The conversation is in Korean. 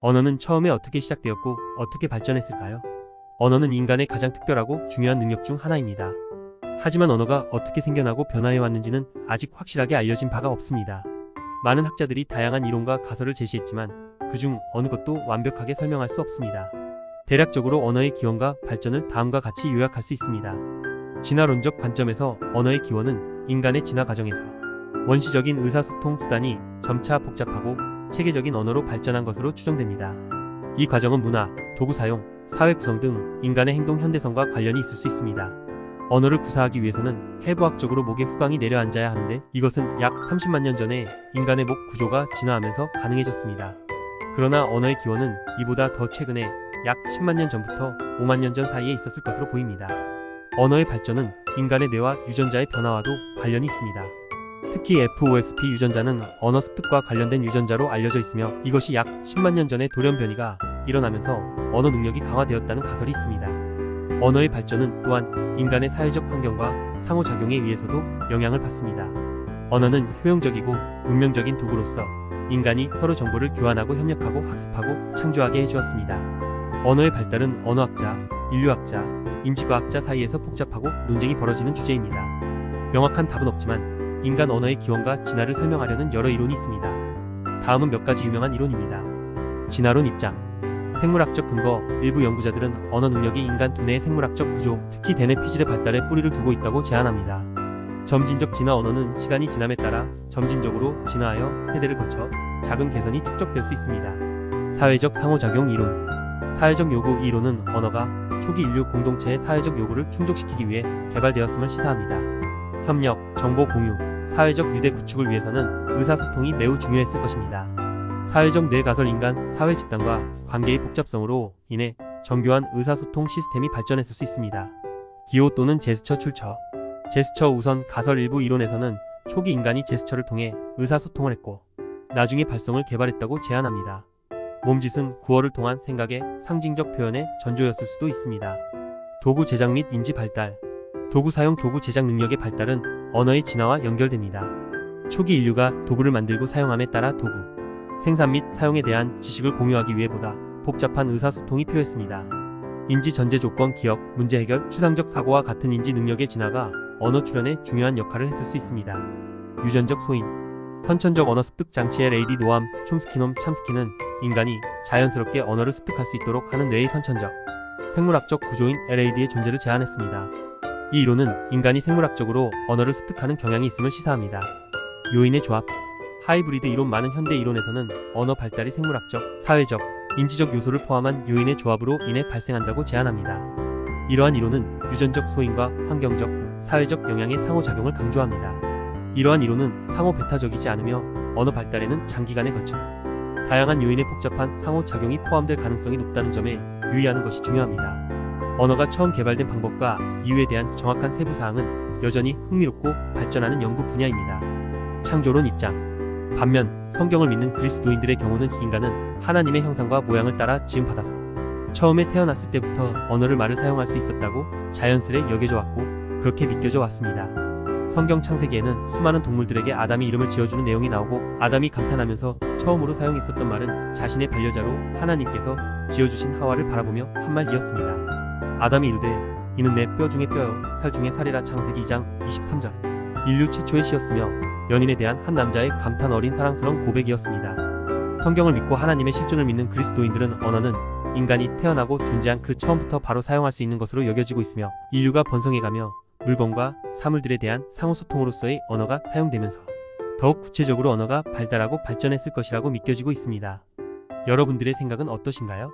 언어는 처음에 어떻게 시작되었고 어떻게 발전했을까요? 언어는 인간의 가장 특별하고 중요한 능력 중 하나입니다. 하지만 언어가 어떻게 생겨나고 변화해 왔는지는 아직 확실하게 알려진 바가 없습니다. 많은 학자들이 다양한 이론과 가설을 제시했지만 그중 어느 것도 완벽하게 설명할 수 없습니다. 대략적으로 언어의 기원과 발전을 다음과 같이 요약할 수 있습니다. 진화론적 관점에서 언어의 기원은 인간의 진화 과정에서 원시적인 의사소통 수단이 점차 복잡하고 체계적인 언어로 발전한 것으로 추정됩니다. 이 과정은 문화, 도구 사용, 사회 구성 등 인간의 행동 현대성과 관련이 있을 수 있습니다. 언어를 구사하기 위해서는 해부학적으로 목에 후광이 내려앉아야 하는데 이것은 약 30만 년 전에 인간의 목 구조가 진화하면서 가능해졌습니다. 그러나 언어의 기원은 이보다 더 최근에 약 10만 년 전부터 5만 년 전 사이에 있었을 것으로 보입니다. 언어의 발전은 인간의 뇌와 유전자의 변화와도 관련이 있습니다. 특히 FOXP 유전자는 언어 습득과 관련된 유전자로 알려져 있으며 이것이 약 10만 년 전에 돌연변이가 일어나면서 언어 능력이 강화되었다는 가설이 있습니다. 언어의 발전은 또한 인간의 사회적 환경과 상호작용에 의해서도 영향을 받습니다. 언어는 효용적이고 문명적인 도구로서 인간이 서로 정보를 교환하고 협력하고 학습하고 창조하게 해주었습니다. 언어의 발달은 언어학자, 인류학자, 인지과학자 사이에서 복잡하고 논쟁이 벌어지는 주제입니다. 명확한 답은 없지만 인간 언어의 기원과 진화를 설명하려는 여러 이론이 있습니다. 다음은 몇 가지 유명한 이론입니다. 진화론 입장. 생물학적 근거. 일부 연구자들은 언어 능력이 인간 두뇌의 생물학적 구조, 특히 대뇌 피질의 발달에 뿌리를 두고 있다고 제안합니다. 점진적 진화. 언어는 시간이 지남에 따라 점진적으로 진화하여 세대를 거쳐 작은 개선이 축적될 수 있습니다. 사회적 상호작용 이론. 사회적 요구. 이 이론은 언어가 초기 인류 공동체의 사회적 요구를 충족시키기 위해 개발되었음을 시사합니다. 협력, 정보 공유, 사회적 유대 구축을 위해서는 의사소통이 매우 중요했을 것입니다. 사회적 뇌가설. 인간 사회 집단과 관계의 복잡성으로 인해 정교한 의사소통 시스템이 발전했을 수 있습니다. 기호 또는 제스처 출처. 제스처. 우선 가설. 일부 이론에서는 초기 인간이 제스처를 통해 의사소통을 했고 나중에 발성을 개발했다고 제안합니다. 몸짓은 구어를 통한 생각의 상징적 표현의 전조였을 수도 있습니다. 도구 제작 및 인지 발달. 도구 사용. 도구 제작 능력의 발달은 언어의 진화와 연결됩니다. 초기 인류가 도구를 만들고 사용함에 따라 도구 생산 및 사용에 대한 지식을 공유하기 위해 보다 복잡한 의사소통이 필요했습니다. 인지 전제 조건. 기억, 문제 해결, 추상적 사고와 같은 인지 능력의 진화가 언어 출현에 중요한 역할을 했을 수 있습니다. 유전적 소인. 선천적 언어 습득 장치. LAD 노암, 촘스키놈, 참스키는 인간이 자연스럽게 언어를 습득할 수 있도록 하는 뇌의 선천적 생물학적 구조인 LAD의 존재를 제안했습니다. 이 이론은 인간이 생물학적으로 언어를 습득하는 경향이 있음을 시사합니다. 요인의 조합. 하이브리드 이론. 많은 현대 이론에서는 언어 발달이 생물학적, 사회적, 인지적 요소를 포함한 요인의 조합으로 인해 발생한다고 제안합니다. 이러한 이론은 유전적 소인과 환경적, 사회적 영향의 상호작용을 강조합니다. 이러한 이론은 상호 배타적이지 않으며 언어 발달에는 장기간에 걸쳐 다양한 요인의 복잡한 상호작용이 포함될 가능성이 높다는 점에 유의하는 것이 중요합니다. 언어가 처음 개발된 방법과 이유에 대한 정확한 세부 사항은 여전히 흥미롭고 발전하는 연구 분야입니다. 창조론 입장. 반면 성경을 믿는 그리스도인들의 경우는 인간은 하나님의 형상과 모양을 따라 지음받아서 처음에 태어났을 때부터 언어를 말을 사용할 수 있었다고 자연스레 여겨져 왔고 그렇게 믿겨져 왔습니다. 성경 창세기에는 수많은 동물들에게 아담이 이름을 지어주는 내용이 나오고 아담이 감탄하면서 처음으로 사용했었던 말은 자신의 반려자로 하나님께서 지어주신 하와를 바라보며 한 말이었습니다. 아담이 이르되 이는 내 뼈 중에 뼈요 살 중에 살이라. 창세기 2장 23절. 인류 최초의 시였으며 연인에 대한 한 남자의 감탄 어린 사랑스러운 고백이었습니다. 성경을 믿고 하나님의 실존을 믿는 그리스도인들은 언어는 인간이 태어나고 존재한 그 처음부터 바로 사용할 수 있는 것으로 여겨지고 있으며 인류가 번성해가며 물건과 사물들에 대한 상호소통으로서의 언어가 사용되면서 더욱 구체적으로 언어가 발달하고 발전했을 것이라고 믿겨지고 있습니다. 여러분들의 생각은 어떠신가요?